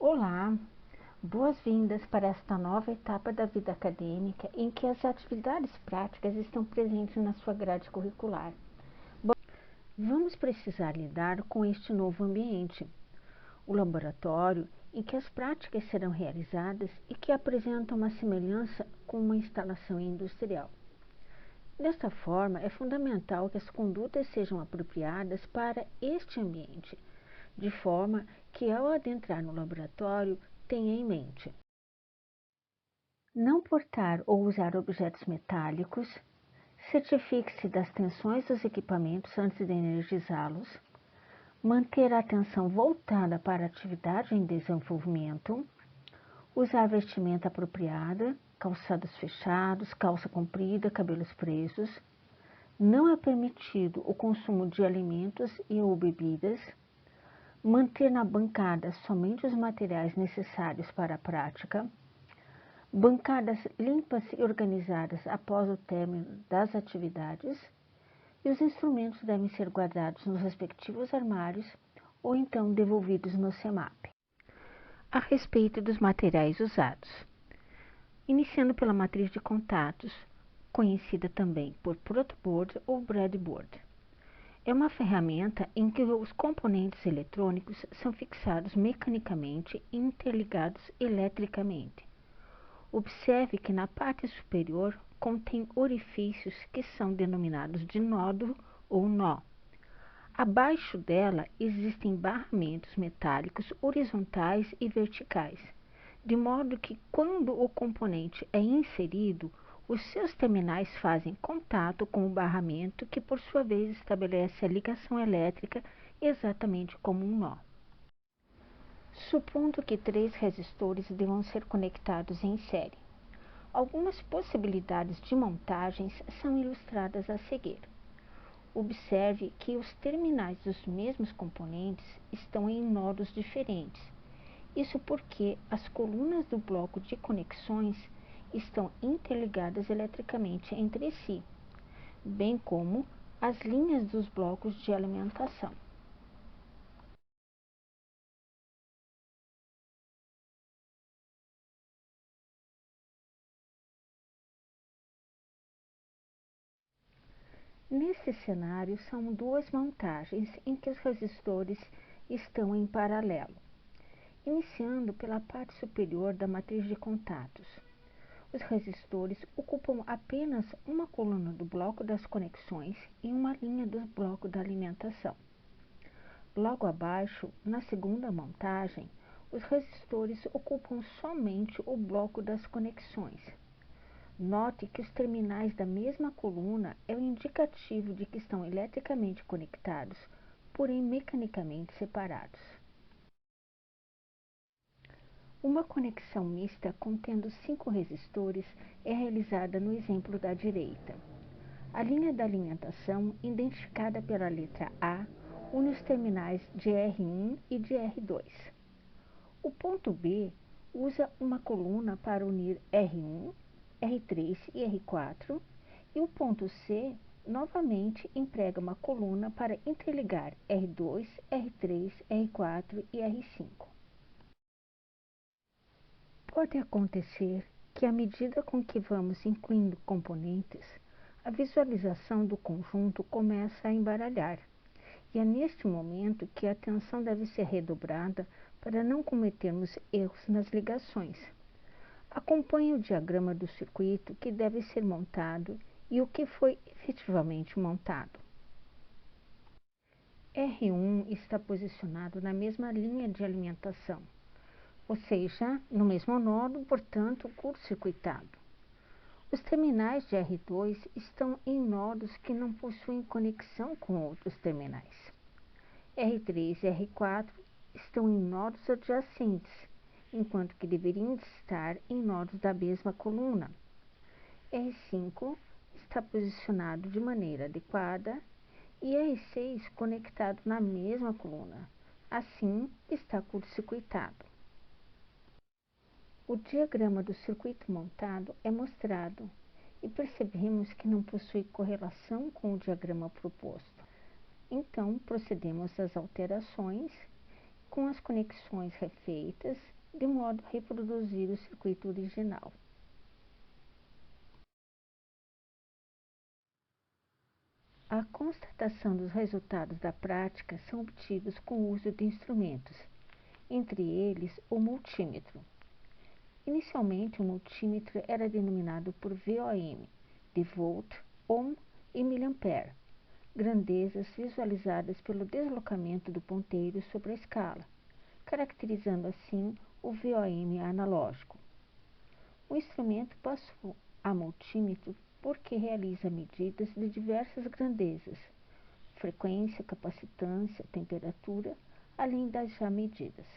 Olá, boas-vindas para esta nova etapa da vida acadêmica em que as atividades práticas estão presentes na sua grade curricular. Vamos precisar lidar com este novo ambiente, o laboratório em que as práticas serão realizadas e que apresenta uma semelhança com uma instalação industrial. Desta forma, é fundamental que as condutas sejam apropriadas para este ambiente, de forma que, ao adentrar no laboratório, tenha em mente não portar ou usar objetos metálicos, certifique-se das tensões dos equipamentos antes de energizá-los, manter a atenção voltada para a atividade em desenvolvimento, usar vestimenta apropriada, calçados fechados, calça comprida, cabelos presos, não é permitido o consumo de alimentos e ou bebidas, manter na bancada somente os materiais necessários para a prática, bancadas limpas e organizadas após o término das atividades, e os instrumentos devem ser guardados nos respectivos armários ou então devolvidos no CEMAP. A respeito dos materiais usados, iniciando pela matriz de contatos, conhecida também por protoboard ou breadboard. É uma ferramenta em que os componentes eletrônicos são fixados mecanicamente e interligados eletricamente. Observe que na parte superior contém orifícios que são denominados de nódulo ou nó. Abaixo dela existem barramentos metálicos horizontais e verticais, de modo que quando o componente é inserido, os seus terminais fazem contato com o barramento que por sua vez estabelece a ligação elétrica exatamente como um nó. Supondo que 3 resistores devam ser conectados em série. Algumas possibilidades de montagens são ilustradas a seguir. Observe que os terminais dos mesmos componentes estão em nodos diferentes. Isso porque as colunas do bloco de conexões estão interligadas eletricamente entre si, bem como as linhas dos blocos de alimentação. Nesse cenário, são 2 montagens em que os resistores estão em paralelo, iniciando pela parte superior da matriz de contatos. Os resistores ocupam apenas uma coluna do bloco das conexões e uma linha do bloco da alimentação. Logo abaixo, na segunda montagem, os resistores ocupam somente o bloco das conexões. Note que os terminais da mesma coluna é o indicativo de que estão eletricamente conectados, porém mecanicamente separados. Uma conexão mista contendo 5 resistores é realizada no exemplo da direita. A linha da alimentação, identificada pela letra A, une os terminais de R1 e de R2. O ponto B usa uma coluna para unir R1, R3 e R4, e o ponto C novamente emprega uma coluna para interligar R2, R3, R4 e R5. Pode acontecer que, à medida com que vamos incluindo componentes, a visualização do conjunto começa a embaralhar, e é neste momento que a atenção deve ser redobrada para não cometermos erros nas ligações. Acompanhe o diagrama do circuito que deve ser montado e o que foi efetivamente montado. R1 está posicionado na mesma linha de alimentação, ou seja, no mesmo nodo, portanto, curto-circuitado. Os terminais de R2 estão em nodos que não possuem conexão com outros terminais. R3 e R4 estão em nodos adjacentes, enquanto que deveriam estar em nodos da mesma coluna. R5 está posicionado de maneira adequada e R6 conectado na mesma coluna. Assim, está curto-circuitado. O diagrama do circuito montado é mostrado e percebemos que não possui correlação com o diagrama proposto. Então, procedemos às alterações com as conexões refeitas de modo a reproduzir o circuito original. A constatação dos resultados da prática são obtidos com o uso de instrumentos, entre eles o multímetro. Inicialmente, o multímetro era denominado por VOM, de volt, ohm e miliampere, grandezas visualizadas pelo deslocamento do ponteiro sobre a escala, caracterizando assim o VOM analógico. O instrumento passou a multímetro porque realiza medidas de diversas grandezas, frequência, capacitância, temperatura, além das já medidas.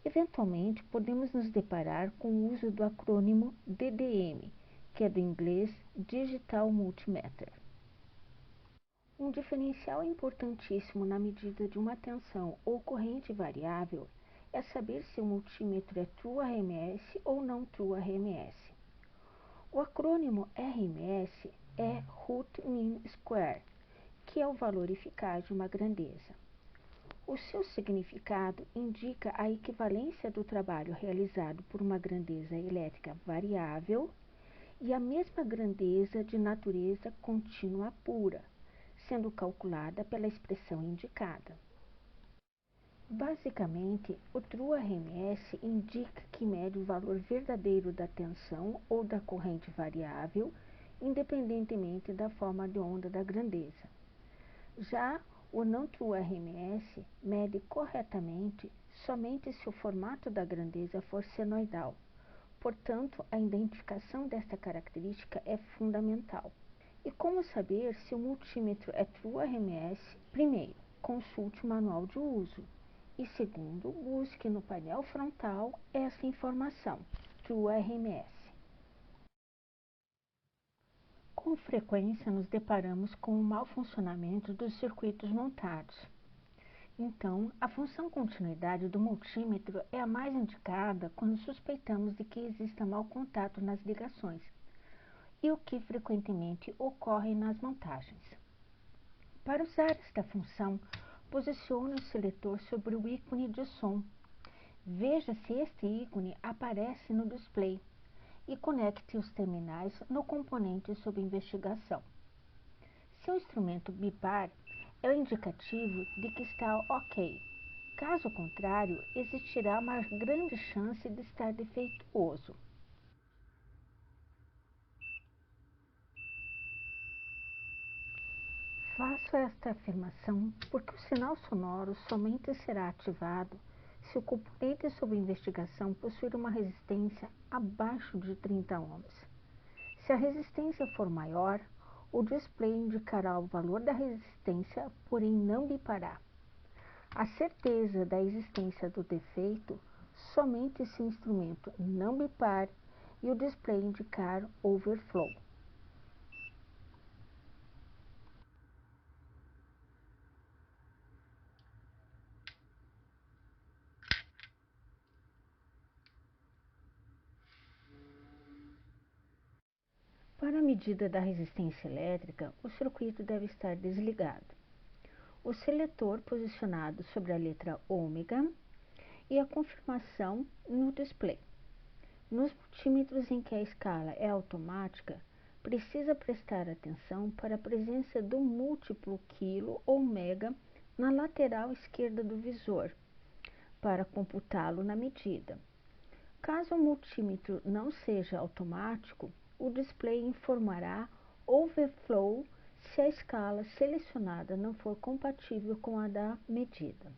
Eventualmente, podemos nos deparar com o uso do acrônimo DDM, que é do inglês Digital Multimeter. Um diferencial importantíssimo na medida de uma tensão ou corrente variável é saber se o multímetro é True RMS ou não True RMS. O acrônimo RMS é Root Mean Square, que é o valor eficaz de uma grandeza. O seu significado indica a equivalência do trabalho realizado por uma grandeza elétrica variável e a mesma grandeza de natureza contínua pura, sendo calculada pela expressão indicada. Basicamente, o True RMS indica que mede o valor verdadeiro da tensão ou da corrente variável, independentemente da forma de onda da grandeza. Já o não True RMS mede corretamente somente se o formato da grandeza for senoidal. Portanto, a identificação desta característica é fundamental. E como saber se o multímetro é True RMS? Primeiro, consulte o manual de uso. E segundo, busque no painel frontal essa informação, True RMS. Com frequência nos deparamos com o mau funcionamento dos circuitos montados. Então, a função continuidade do multímetro é a mais indicada quando suspeitamos de que exista mau contato nas ligações, e o que frequentemente ocorre nas montagens. Para usar esta função, posicione o seletor sobre o ícone de som. Veja se este ícone aparece no display e conecte os terminais no componente sob investigação. Se o instrumento bipar, é o indicativo de que está ok. Caso contrário, existirá uma grande chance de estar defeituoso. Faço esta afirmação porque o sinal sonoro somente será ativado se o componente sob investigação possuir uma resistência abaixo de 30 ohms. Se a resistência for maior, o display indicará o valor da resistência, porém não bipará. A certeza da existência do defeito somente se o instrumento não bipar e o display indicar overflow. Para a medida da resistência elétrica, o circuito deve estar desligado. O seletor posicionado sobre a letra ômega e a confirmação no display. Nos multímetros em que a escala é automática, precisa prestar atenção para a presença do múltiplo quilo ou mega na lateral esquerda do visor, para computá-lo na medida. Caso o multímetro não seja automático, o display informará overflow se a escala selecionada não for compatível com a da medida.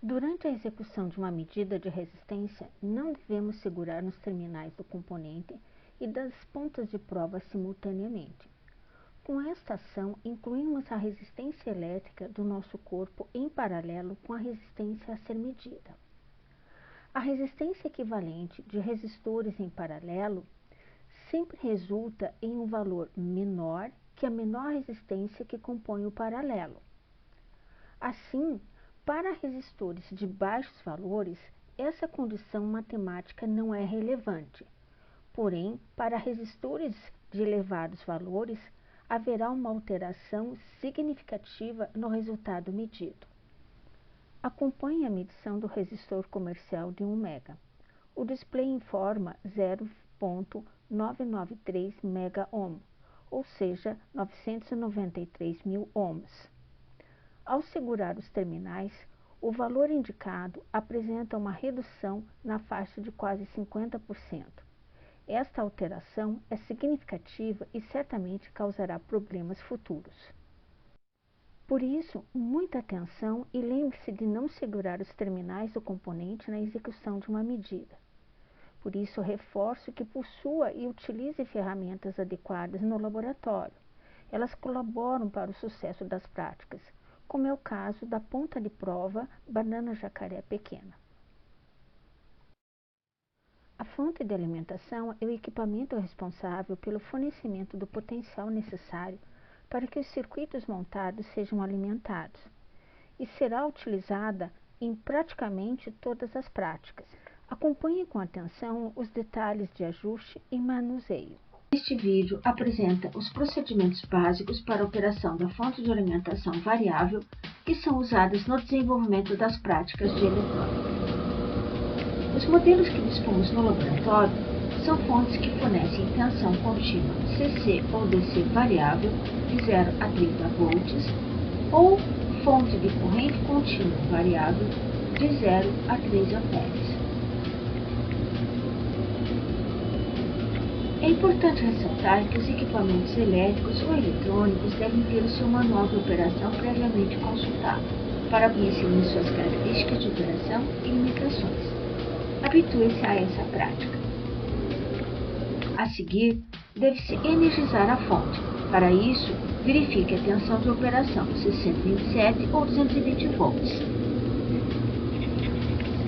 Durante a execução de uma medida de resistência, não devemos segurar nos terminais do componente e das pontas de prova simultaneamente. Com esta ação, incluímos a resistência elétrica do nosso corpo em paralelo com a resistência a ser medida. A resistência equivalente de resistores em paralelo sempre resulta em um valor menor que a menor resistência que compõe o paralelo. Assim, para resistores de baixos valores, essa condição matemática não é relevante. Porém, para resistores de elevados valores, haverá uma alteração significativa no resultado medido. Acompanhe a medição do resistor comercial de 1 mega. O display informa 0,993 mega-ohm, ou seja, 993.000 ohms. Ao segurar os terminais, o valor indicado apresenta uma redução na faixa de quase 50%. Esta alteração é significativa e certamente causará problemas futuros. Por isso, muita atenção e lembre-se de não segurar os terminais do componente na execução de uma medida. Por isso, reforço que possua e utilize ferramentas adequadas no laboratório. Elas colaboram para o sucesso das práticas, como é o caso da ponta de prova banana jacaré pequena. A fonte de alimentação é o equipamento responsável pelo fornecimento do potencial necessário para que os circuitos montados sejam alimentados, e será utilizada em praticamente todas as práticas. Acompanhe com atenção os detalhes de ajuste e manuseio. Este vídeo apresenta os procedimentos básicos para a operação da fonte de alimentação variável que são usadas no desenvolvimento das práticas de eletrônica. Os modelos que dispomos no laboratório são fontes que fornecem tensão contínua CC ou DC variável de 0 a 30 volts ou fonte de corrente contínua variável de 0 a 3 amperes. É importante ressaltar que os equipamentos elétricos ou eletrônicos devem ter o seu manual de operação previamente consultado para conhecerem suas características de operação e limitações. Habitue-se a essa prática. A seguir, deve-se energizar a fonte. Para isso, verifique a tensão de operação 627 ou 220 volts.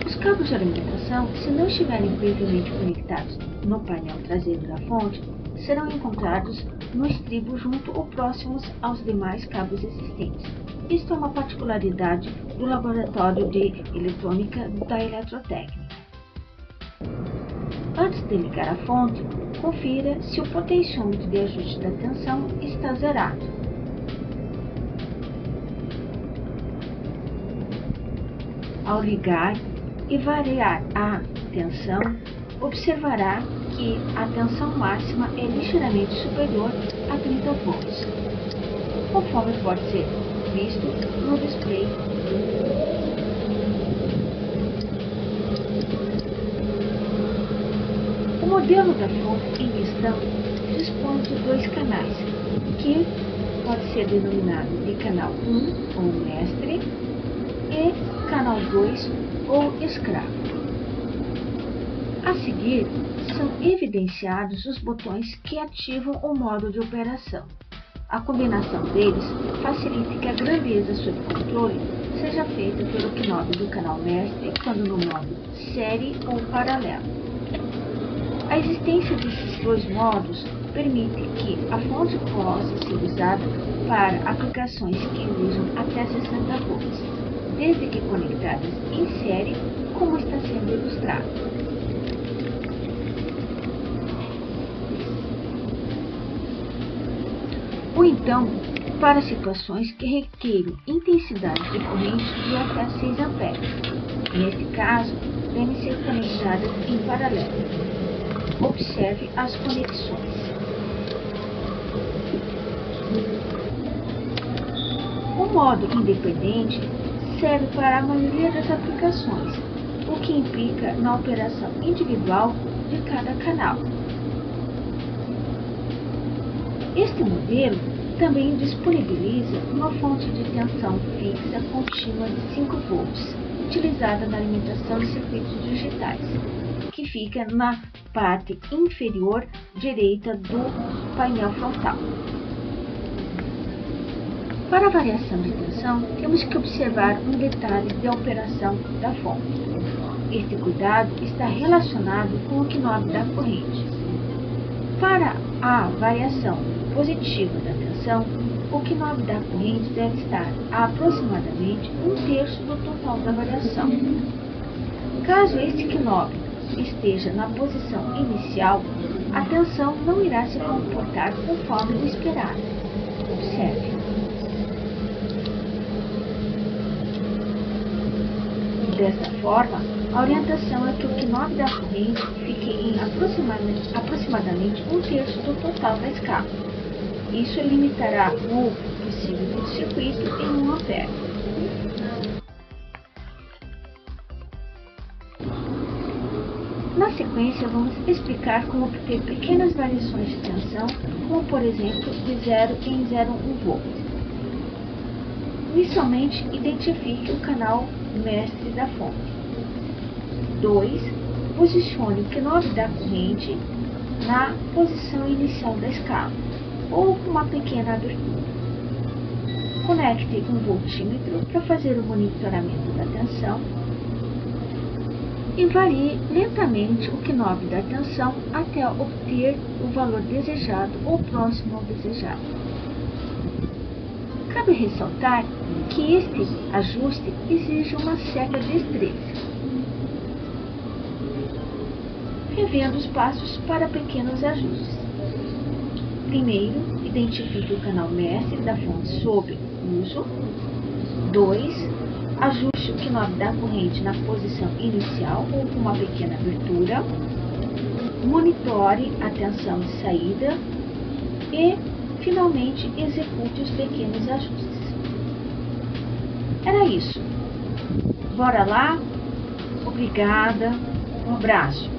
Os cabos de alimentação, se não estiverem previamente conectados no painel traseiro da fonte, serão encontrados no estribo junto ou próximos aos demais cabos existentes. Isto é uma particularidade do Laboratório de Eletrônica da Eletrotécnica. Antes de ligar a fonte, confira se o potenciômetro de ajuste da tensão está zerado. Ao ligar e variar a tensão, observará que a tensão máxima é ligeiramente superior a 30 volts, conforme pode ser visto no display. O modelo da fonte em questão dispõe de 2 canais, que pode ser denominado de canal 1 ou mestre e canal 2 ou escravo. A seguir, são evidenciados os botões que ativam o modo de operação. A combinação deles facilita que a grandeza sob controle seja feita pelo knob do canal mestre quando no modo série ou paralelo. A existência desses 2 modos permite que a fonte possa ser usada para aplicações que usam até 60 volts, desde que conectadas em série, como está sendo ilustrado. Ou então, para situações que requeiram intensidade de corrente de até 6 amperes. Neste caso, devem ser conectadas em paralelo. Observe as conexões. O modo independente serve para a maioria das aplicações, o que implica na operação individual de cada canal. Este modelo também disponibiliza uma fonte de tensão fixa contínua de 5 volts, utilizada na alimentação de circuitos digitais, que fica na parte inferior direita do painel frontal. Para a variação de tensão, temos que observar um detalhe de operação da fonte. Este cuidado está relacionado com o knob da corrente. Para a variação positiva da tensão, o knob da corrente deve estar a aproximadamente 1/3 do total da variação. Caso este knob esteja na posição inicial, a tensão não irá se comportar conforme o esperado. Observe. Dessa forma, a orientação é que o knob da corrente fique em aproximadamente 1/3 do total da escala. Isso limitará o possível curto-circuito em 1 ampere. Na sequência, vamos explicar como obter pequenas variações de tensão, como por exemplo de 0 em 0,1 V. Inicialmente, identifique o canal mestre da fonte. 2. Posicione o knob da corrente na posição inicial da escala, ou com uma pequena abertura. Conecte um voltímetro para fazer o monitoramento da tensão e varie lentamente o knob da tensão até obter o valor desejado ou próximo ao desejado. Cabe ressaltar que este ajuste exige uma certa destreza. Revendo os passos para pequenos ajustes. Primeiro, identifique o canal mestre da fonte sob uso. 2. Ajuste o knob da corrente na posição inicial ou com uma pequena abertura. Monitore a tensão de saída. E, finalmente, execute os pequenos ajustes. Era isso. Bora lá? Obrigada. Um abraço.